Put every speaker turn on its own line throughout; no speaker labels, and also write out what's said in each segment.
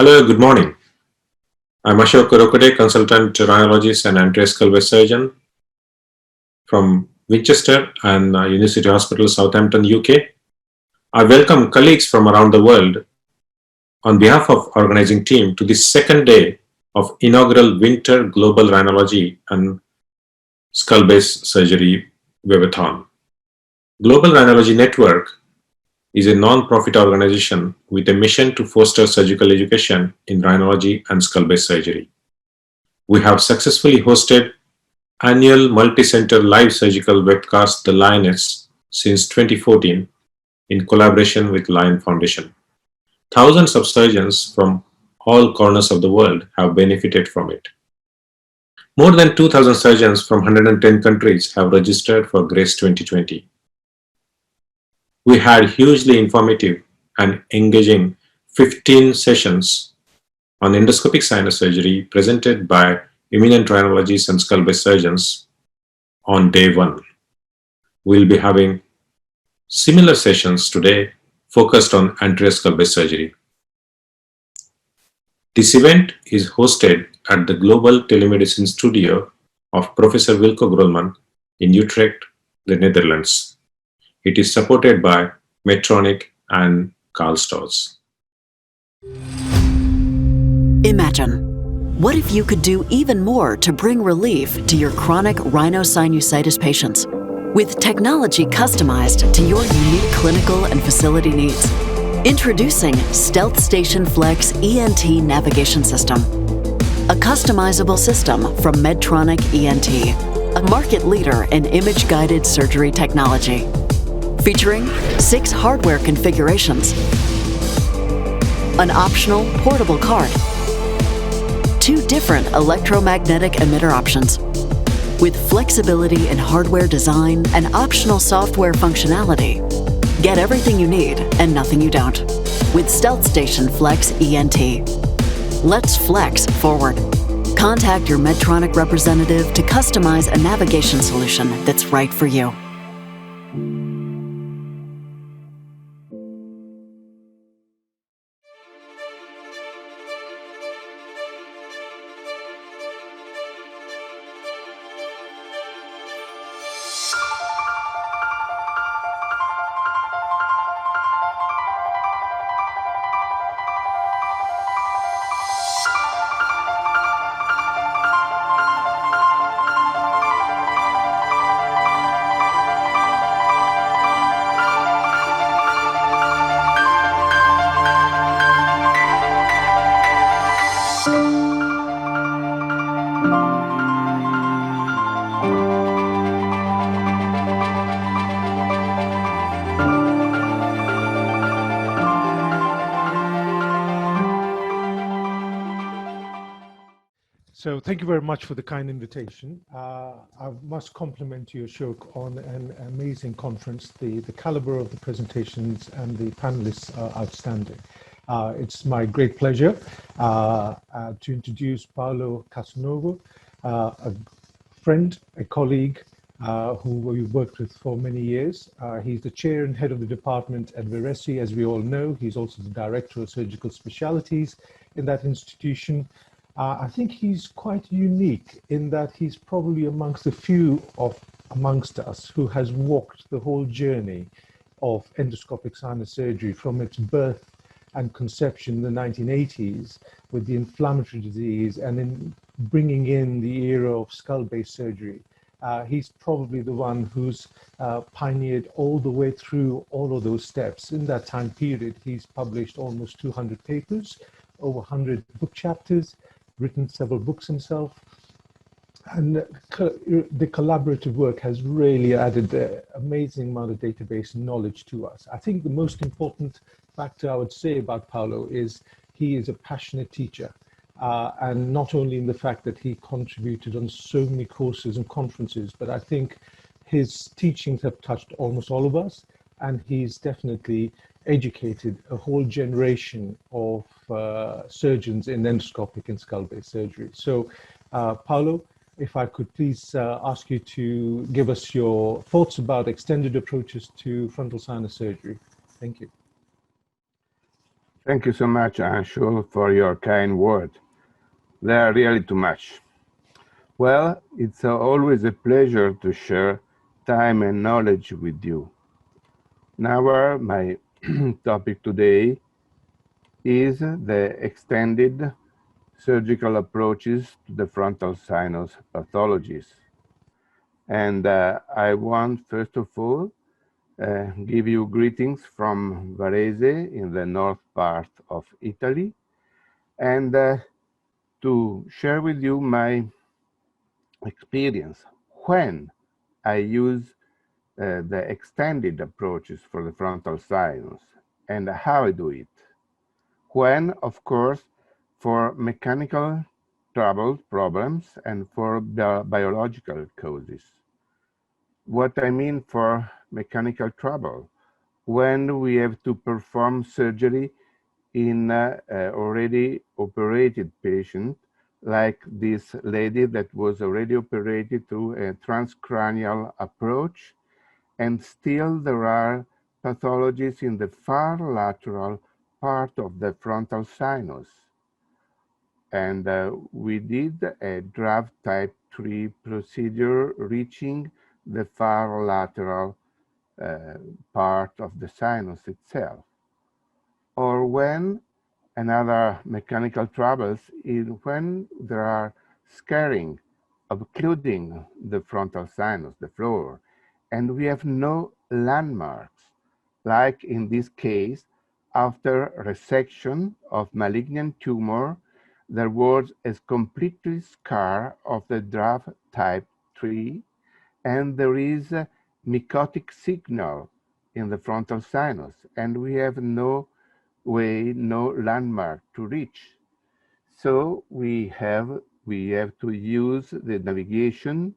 Hello, good morning. I'm Ashok Kurokode, consultant rhinologist and anterior skull base surgeon from Winchester and University Hospital, Southampton, UK. I welcome colleagues from around the world on behalf of organizing team to the second day of inaugural Winter Global Rhinology and Skull Base Surgery Webathon. Global Rhinology Network is a non-profit organization with a mission to foster surgical education in rhinology and skull base surgery. We have successfully hosted annual multi-center live surgical webcast, The Lioness, since 2014 in collaboration with Lion Foundation. Thousands of surgeons from all corners of the world have benefited from it. More than 2,000 surgeons from 110 countries have registered for GRACE 2020. We had hugely informative and engaging 15 sessions on endoscopic sinus surgery presented by eminent rhinologists and skull base surgeons on day one. We'll be having similar sessions today focused on anterior skull base surgery. This event is hosted at the Global Telemedicine Studio of Professor Wilco Grolman in Utrecht, the Netherlands. It is supported by Medtronic and Karl Storz.
Imagine, what if you could do even more to bring relief to your chronic rhinosinusitis patients with technology customized to your unique clinical and facility needs? Introducing Stealth Station Flex ENT Navigation System, a customizable system from Medtronic ENT, a market leader in image-guided surgery technology. Featuring 6 hardware configurations, an optional portable card, 2 different electromagnetic emitter options, with flexibility in hardware design and optional software functionality. Get everything you need and nothing you don't with Stealth Station Flex ENT. Let's flex forward. Contact your Medtronic representative to customize a navigation solution that's right for you.
So thank you very much for the kind invitation. I must compliment you, Ashok, on an amazing conference. The caliber of the presentations and the panelists are outstanding. It's my great pleasure to introduce Paolo Castelnuovo, a friend, a colleague who we've worked with for many years. He's the chair and head of the department at Varese, as we all know. He's also the director of surgical specialties in that institution. I think he's quite unique in that he's probably amongst the few amongst us who has walked the whole journey of endoscopic sinus surgery from its birth and conception in the 1980s with the inflammatory disease and in bringing in the era of skull base surgery. He's probably the one who's pioneered all the way through all of those steps. In that time period, he's published almost 200 papers, over 100 book chapters, written several books himself, and the collaborative work has really added an amazing amount of database knowledge to us. I think the most important factor I would say about Paolo is he is a passionate teacher, and not only in the fact that he contributed on so many courses and conferences, but I think his teachings have touched almost all of us, and he's definitely educated a whole generation of surgeons in endoscopic and skull base surgery. So, Paolo, if I could please ask you to give us your thoughts about extended approaches to frontal sinus surgery. Thank you.
Thank you so much, Anshul, for your kind words. They are really too much. Well, it's always a pleasure to share time and knowledge with you. Now, my topic today is the extended surgical approaches to the frontal sinus pathologies. And I want, first of all, give you greetings from Varese in the north part of Italy, and to share with you my experience when I use the extended approaches for the frontal sinus and how I do it. When, of course, for mechanical trouble problems and for biological causes. What I mean for mechanical trouble, when we have to perform surgery in already operated patient, like this lady that was already operated through a transcranial approach, and still there are pathologies in the far lateral part of the frontal sinus. And we did a draft type 3 procedure reaching the far lateral part of the sinus itself. Or when another mechanical troubles is when there are scarring, occluding the frontal sinus, the floor, and we have no landmarks, like in this case, after resection of malignant tumor, there was a completely scar of the draft type 3, and there is a mycotic signal in the frontal sinus, and we have no way, no landmark to reach. So we have to use the navigation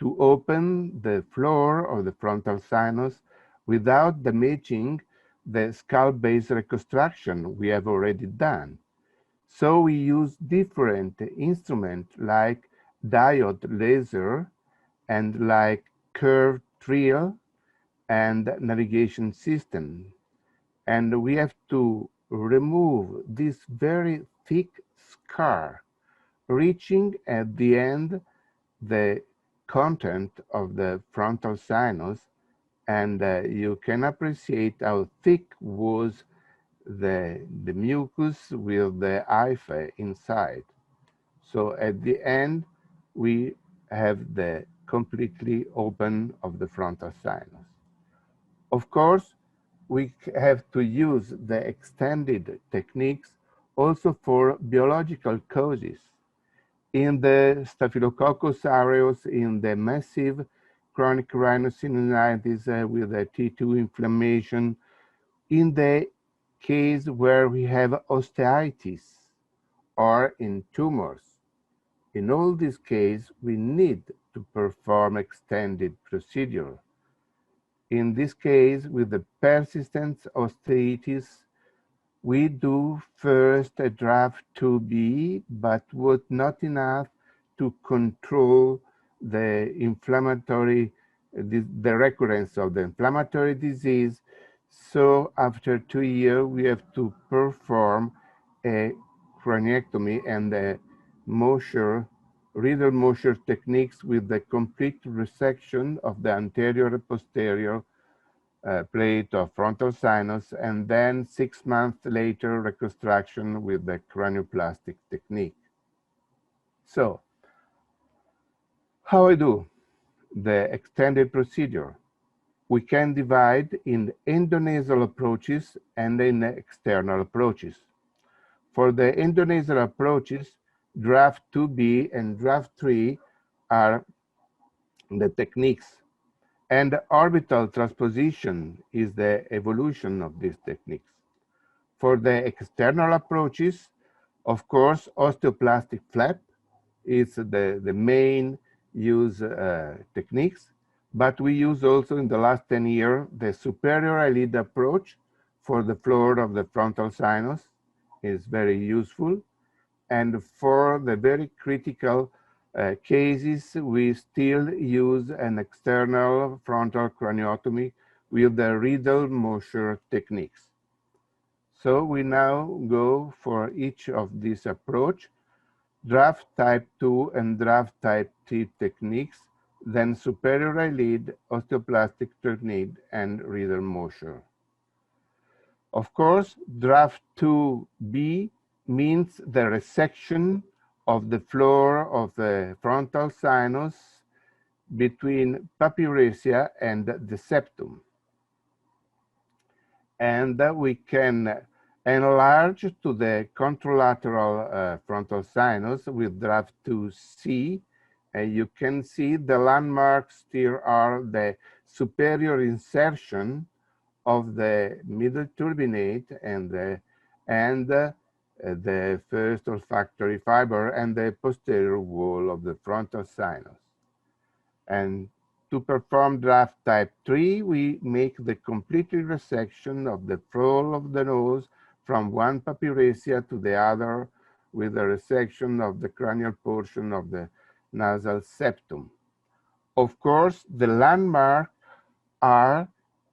to open the floor of the frontal sinus without damaging the skull base reconstruction we have already done. So we use different instruments like diode laser and like curved drill and navigation system. And we have to remove this very thick scar, reaching at the end the content of the frontal sinus, and you can appreciate how thick was the mucus with the hyphae inside. So at the end, we have the completely open of the frontal sinus. Of course, we have to use the extended techniques also for biological causes. In the Staphylococcus aureus, in the massive chronic rhinosinusitis with a T2 inflammation, in the case where we have osteitis or in tumors. In all these cases, we need to perform extended procedure. In this case, with the persistent osteitis, we do first a draft 2B, but was not enough to control the inflammatory, the recurrence of the inflammatory disease. So after 2 years, we have to perform a craniectomy and a Riedel Mosher techniques with the complete resection of the anterior and posterior plate of frontal sinus, and then 6 months later reconstruction with the cranioplastic technique. So, how I do the extended procedure? We can divide in endonasal approaches and in external approaches. For the endonasal approaches, draft 2B and draft 3 are the techniques, and orbital transposition is the evolution of these techniques. For the external approaches, of course, osteoplastic flap is the main use techniques, but we use also in the last 10 years the superior eyelid approach for the floor of the frontal sinus is very useful. And for the very critical cases, we still use an external frontal craniotomy with the Riedel Mosher techniques. So we now go for each of these approach, draft type 2 and draft type 3 techniques, then superior eyelid, osteoplastic technique, and reader motion. Of course, draft 2B means the resection of the floor of the frontal sinus between papyresia and the septum. And we can enlarge to the contralateral frontal sinus with draft 2C. And you can see the landmarks here are the superior insertion of the middle turbinate and the first olfactory fiber and the posterior wall of the frontal sinus. And to perform draft type 3, we make the complete resection of the floor of the nose from one papyresia to the other with the resection of the cranial portion of the nasal septum. Of course, the landmarks are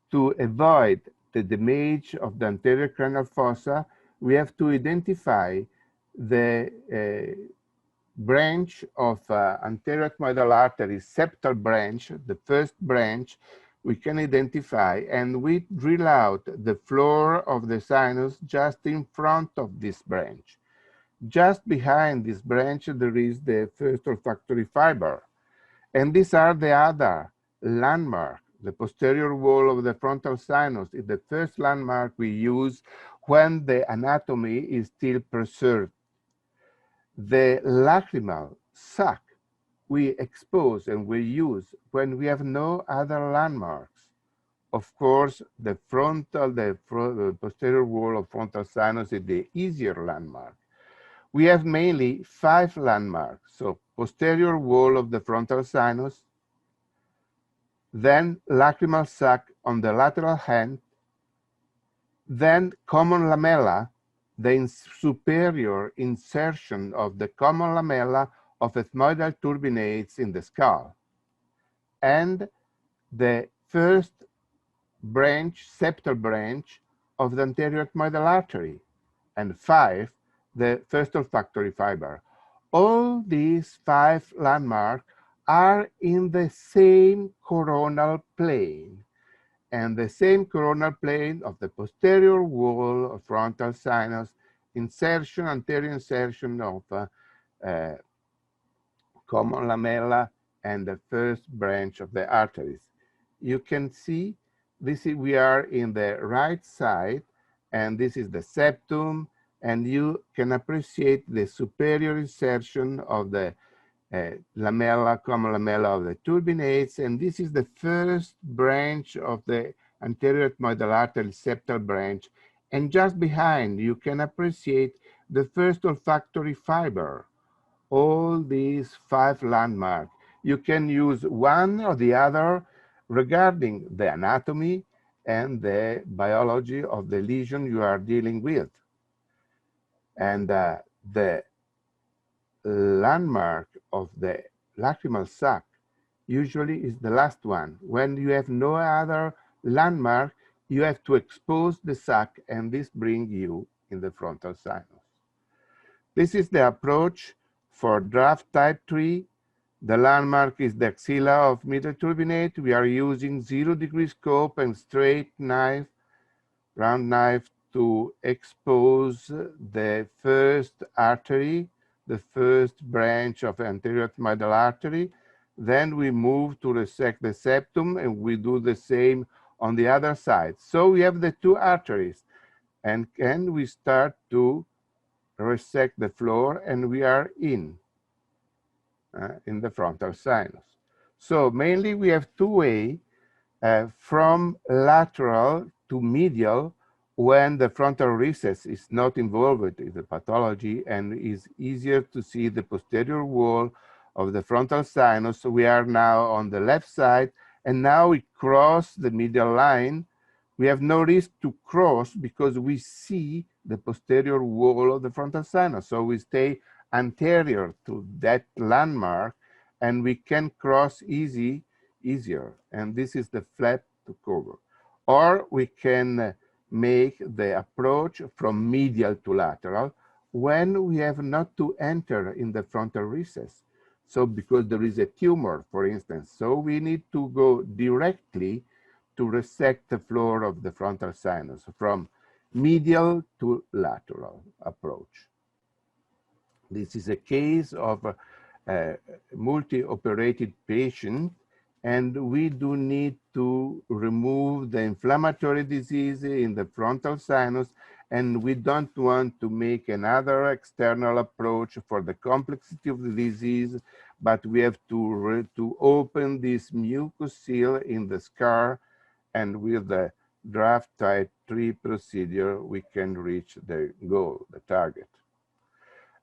to avoid the damage of the anterior cranial fossa. We have to identify the branch of anterior ethmoidal artery, septal branch, the first branch we can identify, and we drill out the floor of the sinus just in front of this branch. Just behind this branch, there is the first olfactory fiber. And these are the other landmarks. The posterior wall of the frontal sinus is the first landmark we use when the anatomy is still preserved. The lacrimal sac we expose and we use when we have no other landmarks. Of course, the posterior wall of frontal sinus is the easier landmark. We have mainly 5 landmarks. So posterior wall of the frontal sinus, then lacrimal sac on the lateral hand, then common lamella, the superior insertion of the common lamella of ethmoidal turbinates in the skull, and the first branch, septal branch of the anterior ethmoidal artery, and 5, the first olfactory fiber. All these 5 landmarks are in the same coronal plane, and the same coronal plane of the posterior wall of frontal sinus, insertion, anterior insertion of common lamella and the first branch of the arteries. You can see we are in the right side, and this is the septum, and you can appreciate the superior insertion of the lamella, common lamella of the turbinates, and this is the first branch of the anterior ethmoidal artery septal branch, and just behind you can appreciate the first olfactory fiber. All these 5 landmarks. You can use one or the other regarding the anatomy and the biology of the lesion you are dealing with. And the landmark of the lacrimal sac usually is the last one. When you have no other landmark, you have to expose the sac, and this brings you in the frontal sinus. This is the approach for draft type 3. The landmark is the axilla of middle turbinate. We are using 0-degree scope and straight knife, round knife, to expose the first artery, the first branch of anterior ethmoidal artery. Then we move to resect the septum, and we do the same on the other side. So we have the 2 arteries, and we start to resect the floor, and we are in the frontal sinus. So mainly we have 2 ways, from lateral to medial, when the frontal recess is not involved in the pathology and is easier to see the posterior wall of the frontal sinus. So we are now on the left side, and now we cross the medial line. We have no risk to cross because we see the posterior wall of the frontal sinus. So we stay anterior to that landmark, and we can cross easier. And this is the flap to cover. Or we can make the approach from medial to lateral when we have not to enter in the frontal recess. So because there is a tumor, for instance, so we need to go directly to resect the floor of the frontal sinus from medial to lateral approach. This is a case of a multi-operated patient, and we do need to remove the inflammatory disease in the frontal sinus, and we don't want to make another external approach for the complexity of the disease, but we have to open this mucus seal in the scar, and with the draft type 3 procedure, we can reach the goal, the target.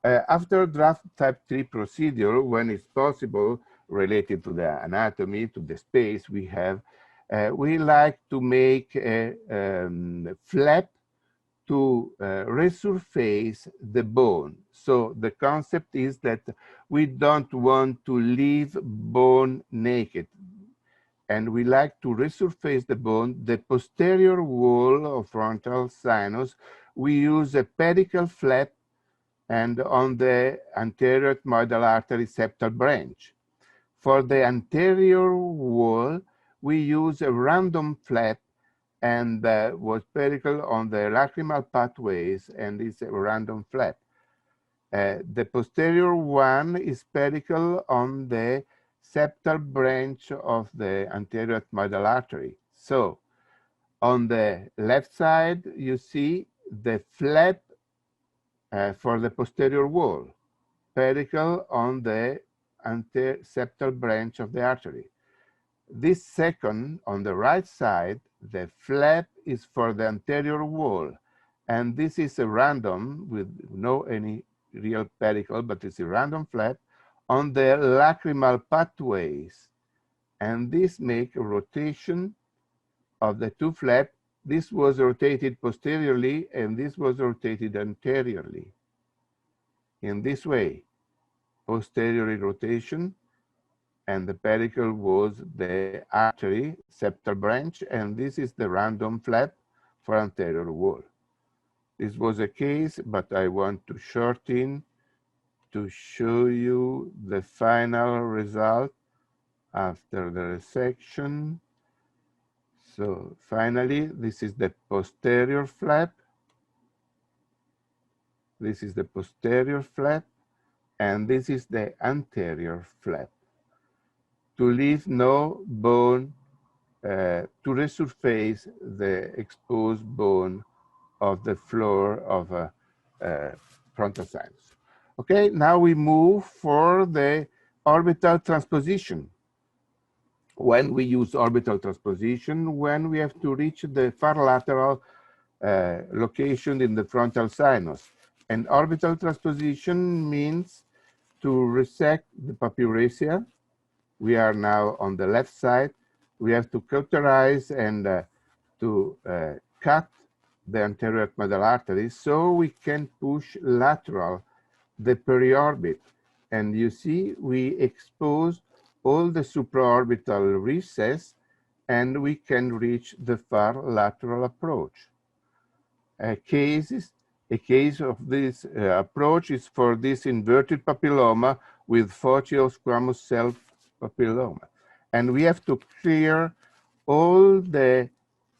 After draft type 3 procedure, when it's possible, related to the anatomy, to the space we have, we like to make a flap to resurface the bone. So the concept is that we don't want to leave bone naked, and we like to resurface the bone. The posterior wall of frontal sinus, we use a pedicle flap and on the anterior ethmoidal artery septal branch. For the anterior wall, we use a random flap and was pedicle on the lacrimal pathways, and it's a random flap. The posterior one is pedicle on the septal branch of the anterior ethmoidal artery. So on the left side, you see the flap for the posterior wall, pedicle on the septal branch of the artery. This second, on the right side, the flap is for the anterior wall, and this is a random with no any real pedicle, but it's a random flap on the lacrimal pathways, and this make a rotation of the two flaps. This was rotated posteriorly, and this was rotated anteriorly. In this way, posterior rotation, and the pedicle was the artery septal branch, and this is the random flap for anterior wall. This was a case, but I want to shorten to show you the final result after the resection. So finally, this is the posterior flap. This is the posterior flap, and this is the anterior flap. To leave no bone, to resurface the exposed bone of the floor of a frontal sinus. Okay, now we move for the orbital transposition. When we use orbital transposition, when we have to reach the far lateral location in the frontal sinus. And orbital transposition means to resect the papyracea. We are now on the left side. We have to cauterize and to cut the anterior ethmoidal artery so we can push lateral the periorbit. And you see, we expose all the supraorbital recess, and we can reach the far lateral approach. A case of this approach is for this inverted papilloma with Foci-squamous cell papilloma. And we have to clear all the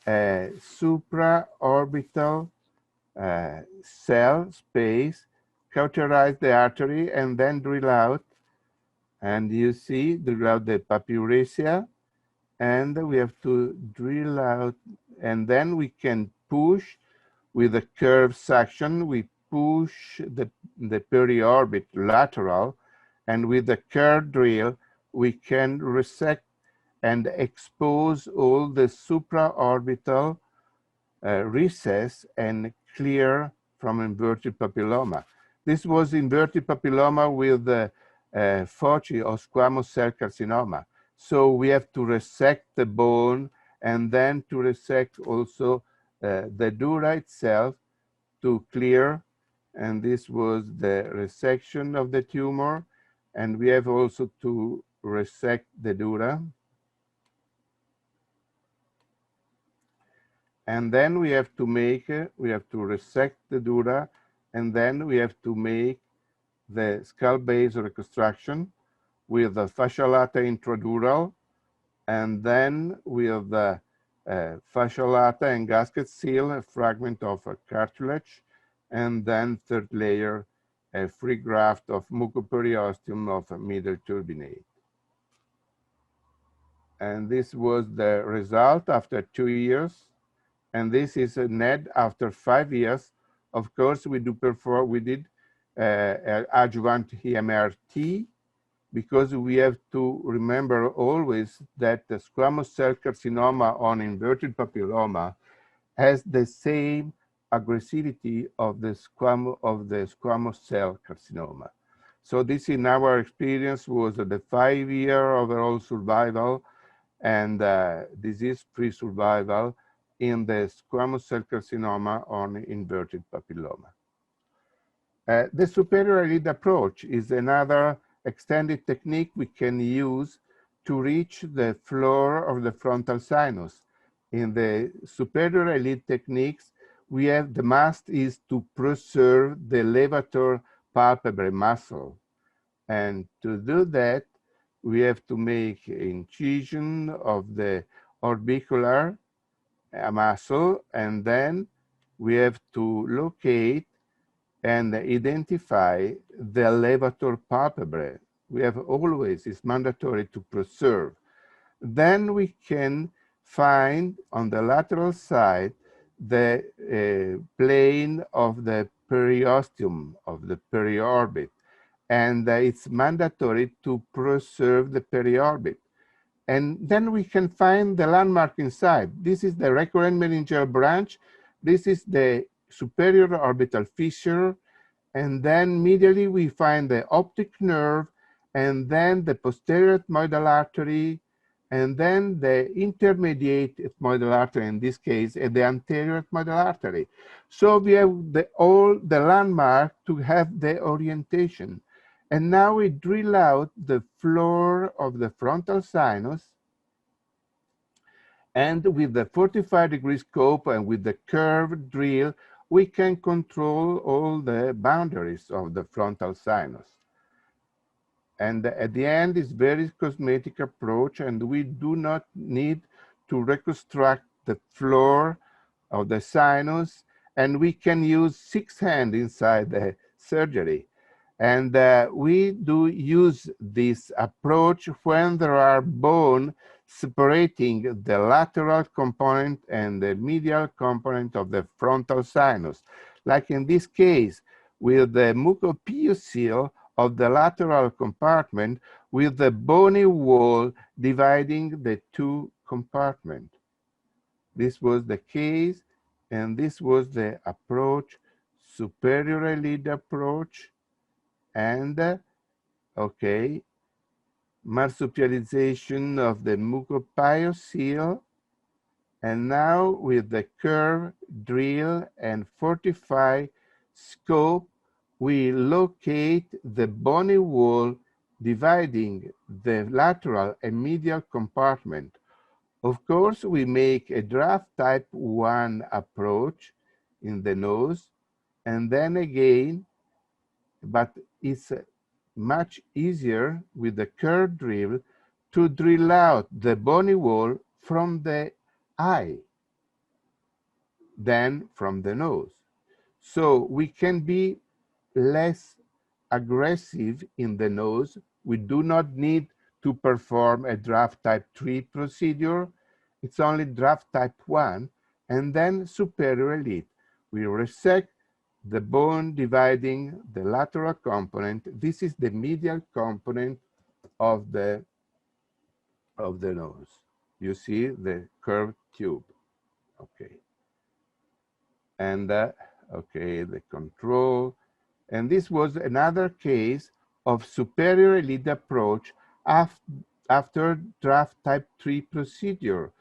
supraorbital cell space, cauterize the artery, and then drill out. And you see, drill out the papyracea, and we have to drill out, and then we can push with a curved suction. We push the periorbit lateral, and with the curved drill, we can resect and expose all the supraorbital recess and clear from inverted papilloma. This was inverted papilloma with the Foci or squamous cell carcinoma. So we have to resect the bone and then to resect also the dura itself to clear. And this was the resection of the tumor. And we have also to resect the dura. And then we have to resect the dura, and then we have to make the skull base reconstruction with the fascia lata intradural, and then with the fascia lata and gasket seal, a fragment of a cartilage, and then third layer, a free graft of mucoperiosteum of a middle turbinate. And this was the result after 2 years. And this is a NED after 5 years. Of course, we did adjuvant EMRT, because we have to remember always that the squamous cell carcinoma on inverted papilloma has the same aggressivity of the squamous cell carcinoma. So this, in our experience, was the 5-year overall survival and disease-free survival in the squamous cell carcinoma on inverted papilloma. The superior lead approach is another extended technique we can use to reach the floor of the frontal sinus. In the superior elite techniques, we have the must is to preserve the levator palpebrae muscle. And to do that, we have to make incision of the orbicular muscle, and then we have to locate and identify the levator palpebrae. We have always, it's mandatory to preserve. Then we can find on the lateral side the plane of the periosteum, of the periorbit. And it's mandatory to preserve the periorbit. And then we can find the landmark inside. This is the recurrent meningeal branch. This is the superior orbital fissure. And then medially we find the optic nerve, and then the posterior ethmoidal artery, and then the intermediate ethmoidal artery, in this case, and the anterior ethmoidal artery. So we have all the landmark to have the orientation. And now we drill out the floor of the frontal sinus, and with the 45-degree scope and with the curved drill, we can control all the boundaries of the frontal sinus. And at the end, it's very cosmetic approach, and we do not need to reconstruct the floor of the sinus, and we can use 6 hands inside the surgery. And we do use this approach when there are bone separating the lateral component and the medial component of the frontal sinus. Like in this case, with the mucopioceal of the lateral compartment with the bony wall dividing the 2 compartments. This was the case, and this was the approach, superior lead approach, and okay, marsupialization of the mucopioceal, and now with the curve, drill, and 45 scope, we locate the bony wall dividing the lateral and medial compartment. Of course, we make a draft type 1 approach in the nose, and then again, but it's much easier with the curved drill to drill out the bony wall from the eye than from the nose. So we can be less aggressive in the nose. We do not need to perform a draft type 3 procedure. It's only draft type 1, and then superior elite. We resect the bone dividing the lateral component. This is the medial component of the nose. You see the curved tube. Okay. And okay, the control. And this was another case of superior elite approach after draft type 3 procedure.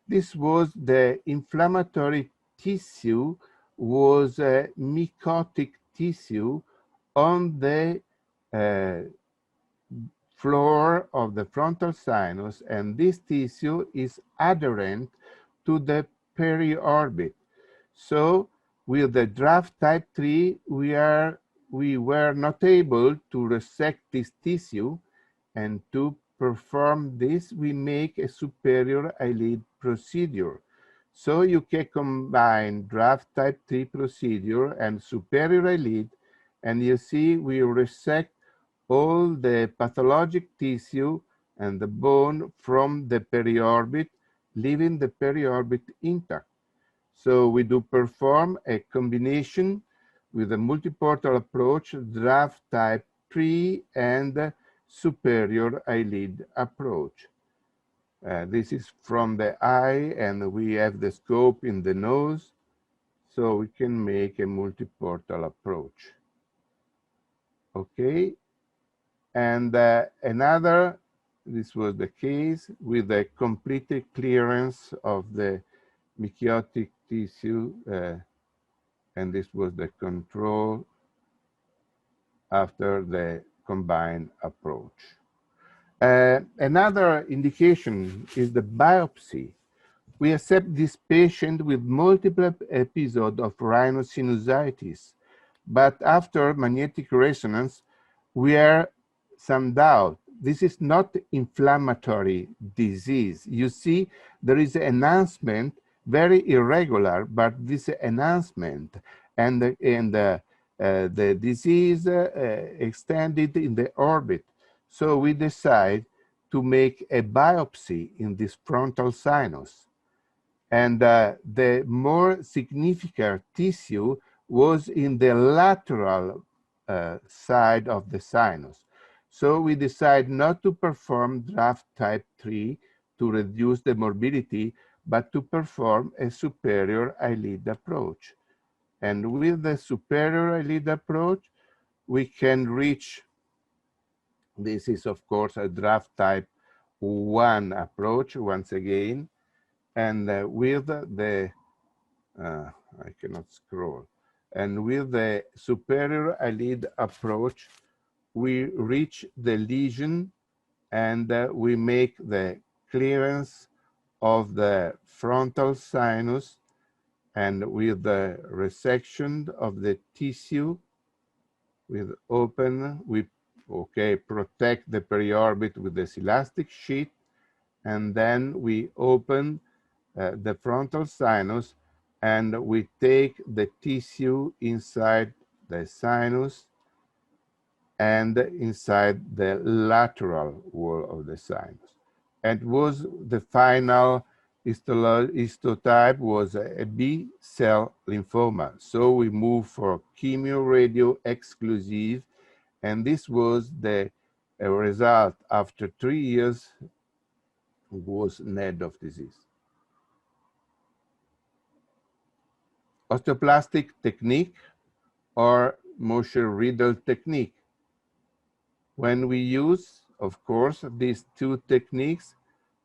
This was the inflammatory tissue, was a mycotic tissue on the floor of the frontal sinus, and this tissue is adherent to the periorbit. So with the draft type 3, we were not able to resect this tissue, and to perform this, we make a superior eyelid procedure. So you can combine draft type 3 procedure and superior eyelid, and you see we resect all the pathologic tissue and the bone from the periorbit, leaving the periorbit intact. So we do perform a combination with a multiportal approach, draft type 3 and superior eyelid approach. This is from the eye, and we have the scope in the nose, so we can make a multiportal approach. Okay, and this was the case with the complete clearance of the mechiotic tissue, and this was the control after the combined approach. Another indication is the biopsy. We accept this patient with multiple episodes of rhinosinusitis, but after magnetic resonance, we have some doubt. This is not inflammatory disease. You see, there is an enhancement, very irregular, but this enhancement and the disease extended in the orbit. So we decide to make a biopsy in this frontal sinus. And the more significant tissue was in the lateral side of the sinus. So we decide not to perform draft type 3 to reduce the morbidity, but to perform a superior eyelid approach. And with the superior eyelid approach, we can reach, this is of course a draft type 1 approach once again, and with the, I cannot scroll, and with the superior eyelid approach, we reach the lesion, and we make the clearance of the frontal sinus, and with the resection of the tissue, with open, we protect the periorbit with this elastic sheet, and then we open the frontal sinus, and we take the tissue inside the sinus and inside the lateral wall of the sinus. And was the final histotype was a B cell lymphoma. So we move for chemio-radio exclusive, and this was the result after 3 years was NED of disease. Osteoplastic technique or Mosher-Riddle technique. When we use, of course, these two techniques,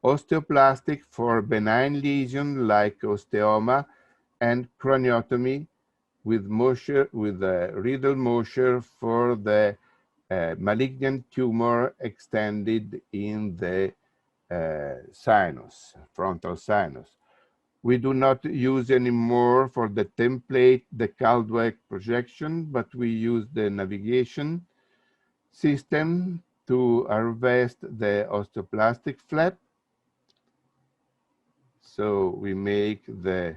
osteoplastic for benign lesion like osteoma, and craniotomy with Mosher, with the Riddle Mosher for the malignant tumor extended in the sinus, frontal sinus. We do not use anymore for the template the Caldwell projection, but we use the navigation system to harvest the osteoplastic flap. So we make the,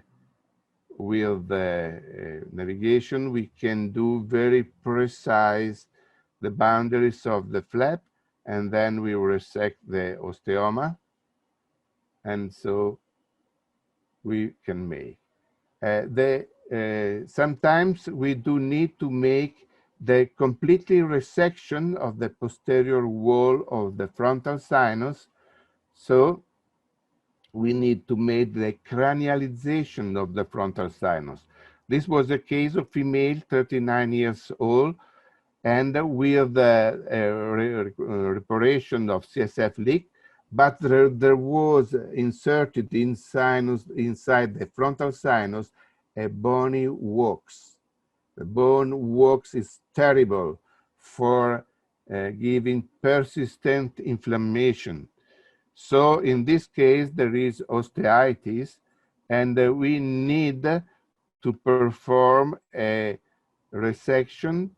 with the navigation, we can do very precise the boundaries of the flap, and then we resect the osteoma, and so we can make. Sometimes we do need to make the completely resection of the posterior wall of the frontal sinus, so we need to make the cranialization of the frontal sinus. This was a case of female, 39 years old, and with the reparation of CSF leak, but there was inserted in sinus, inside the frontal sinus, a bony wax. The bone wax is terrible for giving persistent inflammation. So in this case, there is osteitis, and we need to perform a resection,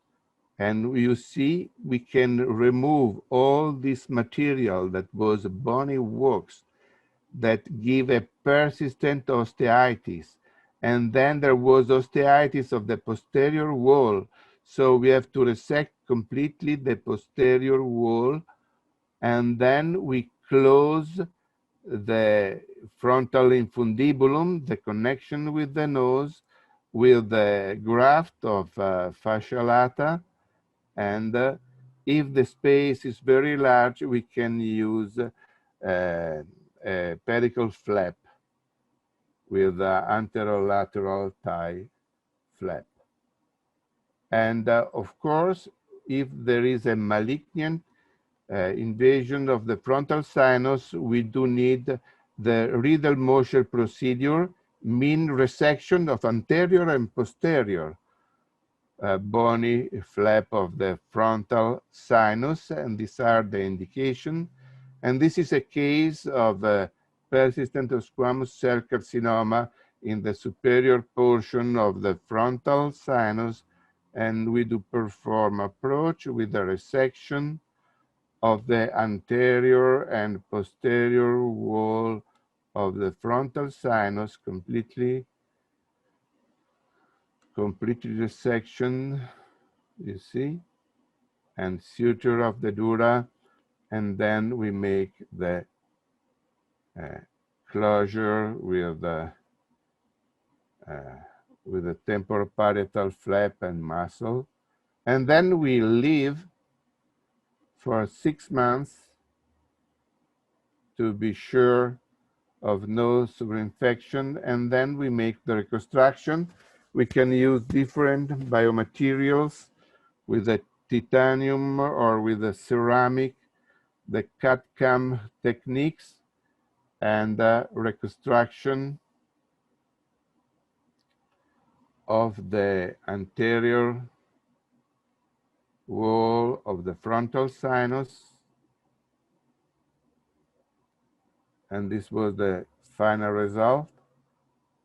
and you see we can remove all this material that was bony works that give a persistent osteitis. And then there was osteitis of the posterior wall. So we have to resect completely the posterior wall, and then we close the frontal infundibulum, the connection with the nose, with the graft of fascia lata. And if the space is very large, we can use a pedicle flap with anterolateral tie flap. And of course, if there is a malignant invasion of the frontal sinus, we do need the Rhinology procedure, mean resection of anterior and posterior bony flap of the frontal sinus, and these are the indication. And this is a case of persistent squamous cell carcinoma in the superior portion of the frontal sinus, and we do perform approach with the resection of the anterior and posterior wall of the frontal sinus, completely resection, you see, and suture of the dura, and then we make the closure with the temporoparietal flap and muscle, and then we leave for 6 months to be sure of no superinfection, and then we make the reconstruction. We can use different biomaterials with the titanium or with the ceramic, the CAD/CAM techniques, and reconstruction of the anterior wall of the frontal sinus. And this was the final result.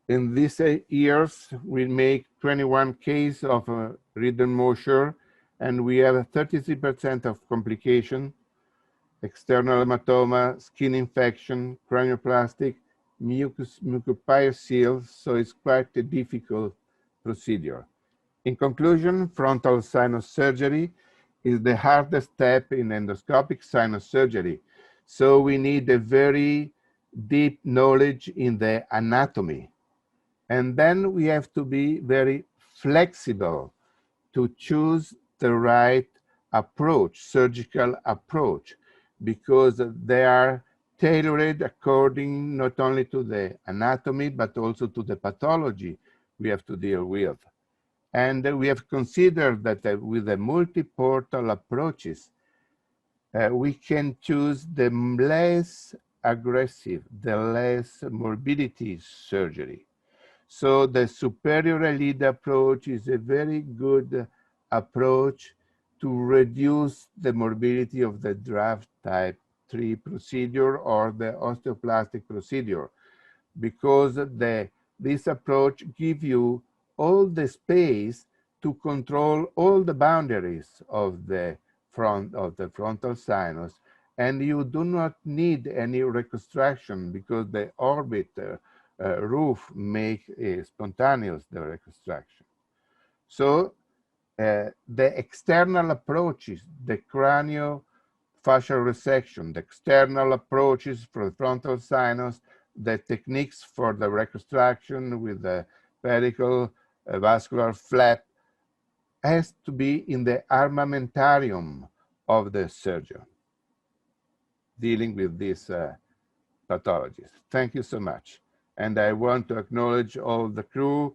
In these 8 years, we make 21 cases of Rhinology, and we have 33% of complication, external hematoma, skin infection, cranioplastic, mucopyseal, so it's quite a difficult procedure. In conclusion, frontal sinus surgery is the hardest step in endoscopic sinus surgery. So we need a very deep knowledge in the anatomy. And then we have to be very flexible to choose the right approach, surgical approach, because they are tailored according not only to the anatomy, but also to the pathology we have to deal with. And we have considered that with the multiportal approaches, we can choose the less aggressive, the less morbidity surgery. So the superior elite approach is a very good approach to reduce the morbidity of the draft type 3 procedure or the osteoplastic procedure, because this approach gives you all the space to control all the boundaries of the frontal sinus, and you do not need any reconstruction because the orbit roof make spontaneous the reconstruction. So the external approaches, the craniofacial resection, the external approaches for the frontal sinus, the techniques for the reconstruction with the pedicle vascular flap has to be in the armamentarium of the surgeon dealing with these pathologies. Thank you so much. And I want to acknowledge all the crew,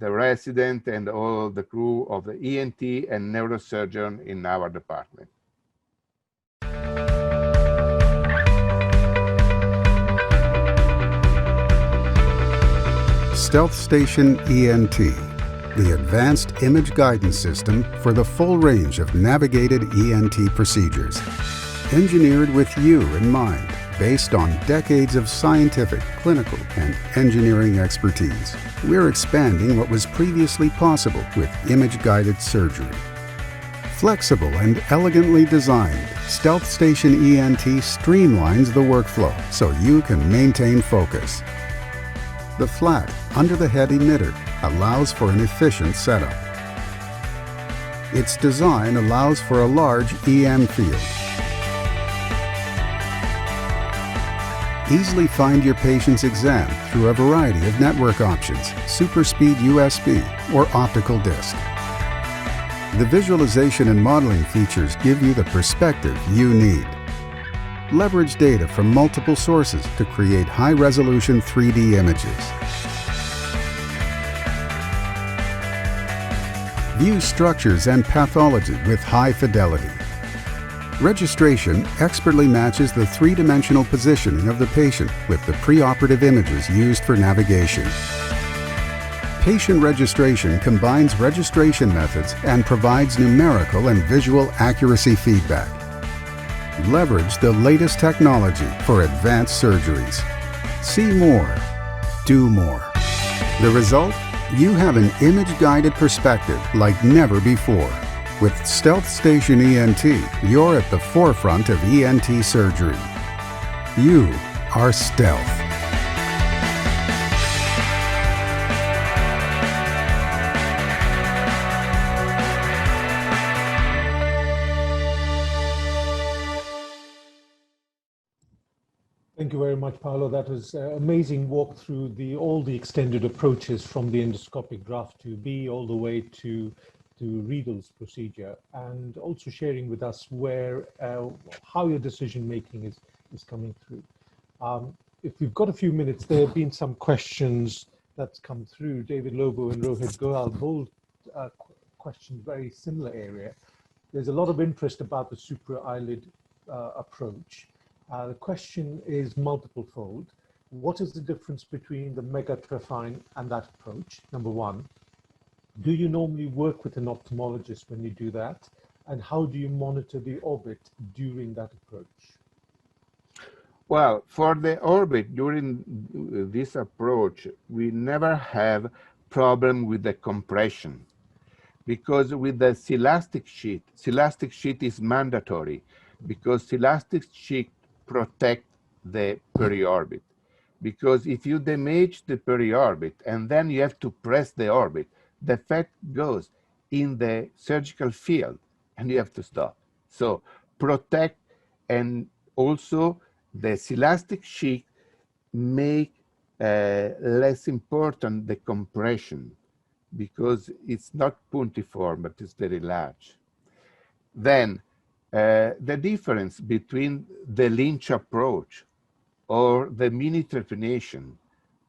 the resident, and all the crew of the ENT and neurosurgeon in our department.
Stealth Station ENT, the advanced image guidance system for the full range of navigated ENT procedures. Engineered with you in mind based on decades of scientific, clinical, and engineering expertise. We're expanding what was previously possible with image-guided surgery. Flexible and elegantly designed, Stealth Station ENT streamlines the workflow so you can maintain focus. The flat, under-the-head emitter allows for an efficient setup. Its design allows for a large EM field. Easily find your patient's exam through a variety of network options, super speed USB, or optical disc. The visualization and modeling features give you the perspective you need. Leverage data from multiple sources to create high-resolution 3D images. View structures and pathology with high fidelity. Registration expertly matches the three-dimensional positioning of the patient with the preoperative images used for navigation. Patient registration combines registration methods and provides numerical and visual accuracy feedback. Leverage the latest technology for advanced surgeries. See more, do more. The result? You have an image-guided perspective like never before. With Stealth Station ENT, you're at the forefront of ENT surgery. You are Stealth.
Thank you very much, Paolo. That was an amazing walk through all the extended approaches from the endoscopic graft 2B all the way to Riedel's procedure, and also sharing with us how your decision making is coming through. If we've got a few minutes, there have been some questions that's come through. David Lobo and Rohit Goyal both questions very similar area. There's a lot of interest about the supra-eyelid approach. The question is multiple-fold. What is the difference between the megatrefine and that approach? Number one. Do you normally work with an ophthalmologist when you do that? And how do you monitor the orbit during that approach?
Well, for the orbit during this approach, we never have problem with the compression, because with the silastic sheet is mandatory, because silastic sheet protect the periorbit. Because if you damage the periorbit and then you have to press the orbit, the fat goes in the surgical field and you have to stop. So protect, and also the silastic sheet make less important the compression, because it's not puntiform, but it's very large. Then the difference between the Lynch approach or the mini trepanation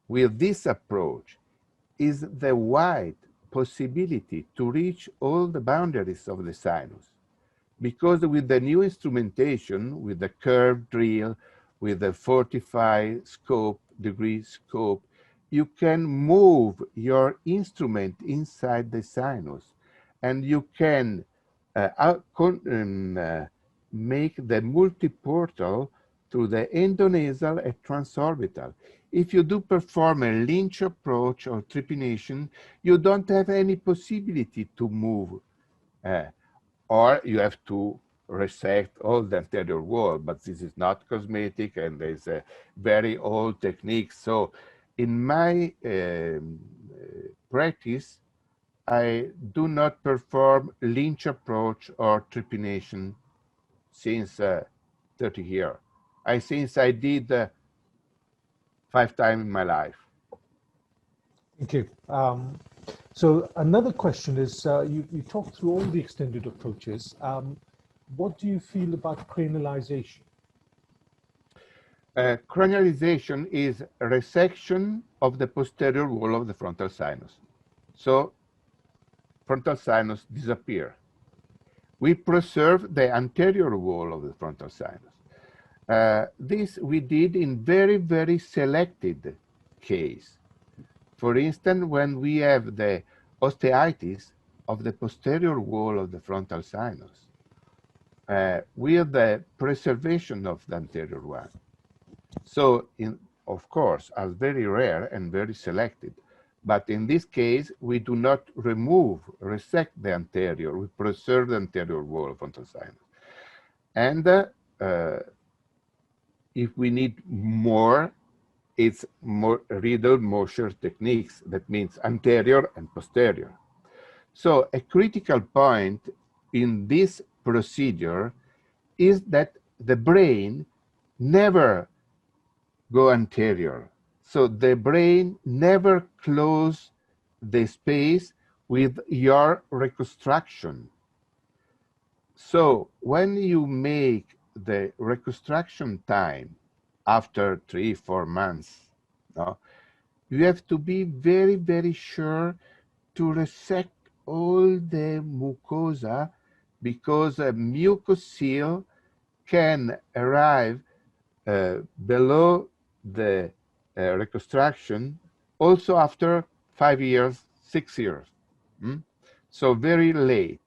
with this approach is the wide possibility to reach all the boundaries of the sinus. Because with the new instrumentation, with the curved drill, with the 45 degree scope, you can move your instrument inside the sinus, and you can make the multiportal through the endonasal and transorbital. If you do perform a Lynch approach or trepanation, you don't have any possibility to move, or you have to resect all the anterior wall, but this is not cosmetic and there's a very old technique. So in my practice, I do not perform Lynch approach or trepanation since 30 years. Since I did 5 times in my life.
Thank you. So another question is, you talked through all the extended approaches. What do you feel about cranialization?
Cranialization is resection of the posterior wall of the frontal sinus. So frontal sinus disappear. We preserve the anterior wall of the frontal sinus. This we did in very, very selected case. For instance, when we have the osteitis of the posterior wall of the frontal sinus, with the preservation of the anterior one. So, of course, are very rare and very selected. But in this case, we do not resect the anterior, we preserve the anterior wall of frontal sinus. And if we need more, it's more Riedel Mosher techniques. That means anterior and posterior. So a critical point in this procedure is that the brain never go anterior. So the brain never close the space with your reconstruction. So when you make the reconstruction time after 3-4 months, no, you have to be very, very sure to resect all the mucosa, because a mucocele can arrive below the reconstruction also after 5 years, 6 years. So very late.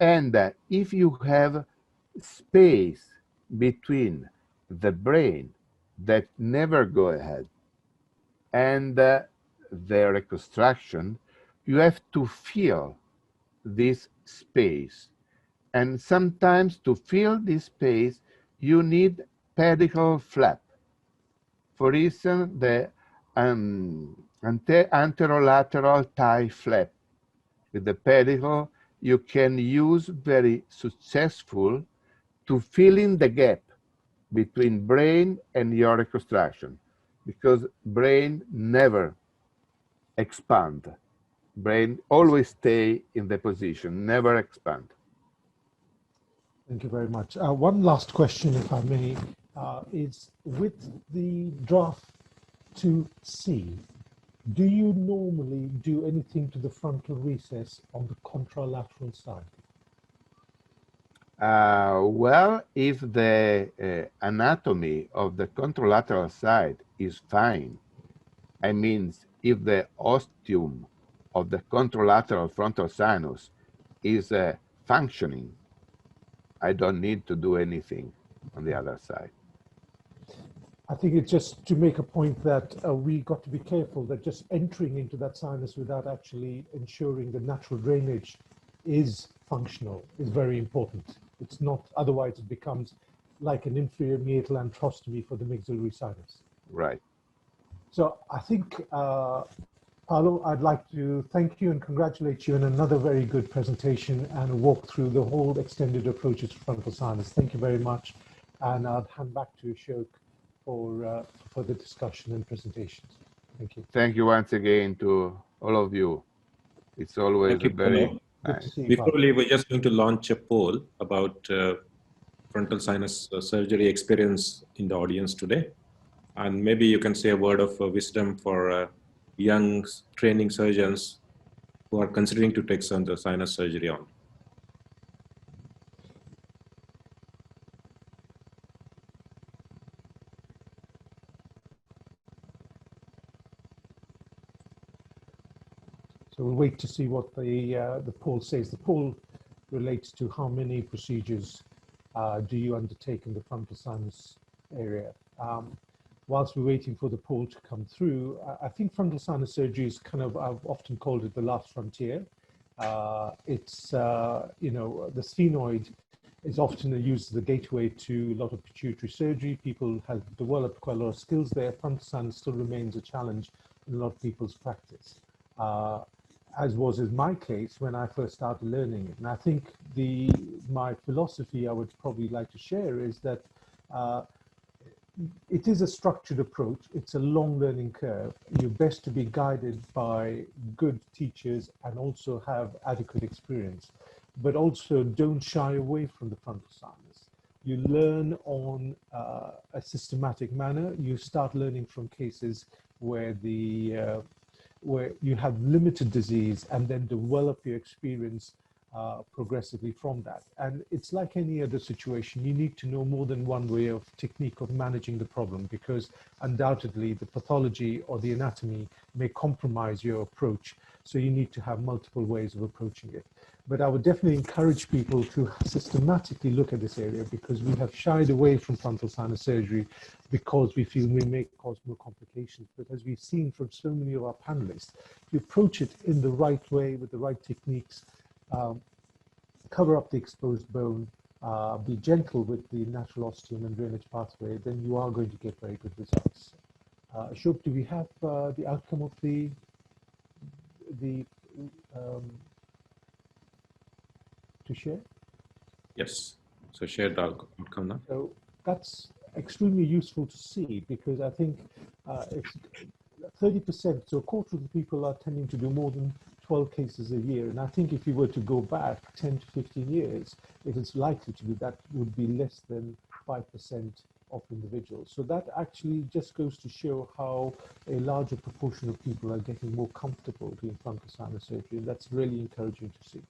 And if you have space between the brain that never go ahead and the reconstruction, you have to fill this space. And sometimes to fill this space, you need pedicle flap. For instance, the anterolateral thigh flap. With the pedicle, you can use very successful to fill in the gap between brain and your reconstruction, because brain never expand. Brain always stay in the position, never expand.
Thank you very much. One last question, if I may, is with the draft 2C, do you normally do anything to the frontal recess on the contralateral side?
Well, if the anatomy of the contralateral side is fine, I mean, if the ostium of the contralateral frontal sinus is functioning, I don't need to do anything on the other side.
I think it's just to make a point that we got to be careful that just entering into that sinus without actually ensuring the natural drainage is functional is very important. It's not, otherwise it becomes like an inferior meatal antrostomy for the maxillary sinus.
Right.
So I think, Paolo, I'd like to thank you and congratulate you on another very good presentation and a walk through the whole extended approaches to frontal sinus. Thank you very much. And I'll hand back to Ashok for the discussion and presentations. Thank you.
Thank you once again to all of you. It's always a very nice.
Before we leave, we're just going to launch a poll about frontal sinus surgery experience in the audience today. And maybe you can say a word of wisdom for young training surgeons who are considering to take some the sinus surgery on.
So we'll wait to see what the poll says. The poll relates to how many procedures do you undertake in the frontal sinus area. Whilst we're waiting for the poll to come through, I think frontal sinus surgery is kind of, I've often called it the last frontier. It's, you know, the sphenoid is often used as a gateway to a lot of pituitary surgery. People have developed quite a lot of skills there. Frontal sinus still remains a challenge in a lot of people's practice. As was in my case when I first started learning it. And I think my philosophy I would probably like to share is that it is a structured approach. It's a long learning curve. You're best to be guided by good teachers and also have adequate experience, but also don't shy away from the frontal sinus. You learn on a systematic manner. You start learning from cases where where you have limited disease and then develop your experience progressively from that. And it's like any other situation, you need to know more than one way of technique of managing the problem, because undoubtedly the pathology or the anatomy may compromise your approach. So you need to have multiple ways of approaching it. But I would definitely encourage people to systematically look at this area, because we have shied away from frontal sinus surgery because we feel we may cause more complications. But as we've seen from so many of our panelists, if you approach it in the right way with the right techniques, cover up the exposed bone, be gentle with the natural osteum and drainage pathway, then you are going to get very good results. Ashok, do we have the outcome of the to share?
Yes. So share the outcome now.
So that's extremely useful to see, because I think it's 30%, so a quarter of the people are tending to do more than 12 cases a year. And I think if you were to go back 10 to 15 years, it is likely to be that would be less than 5% of individuals. So that actually just goes to show how a larger proportion of people are getting more comfortable doing frontal sinus surgery. And that's really encouraging to see.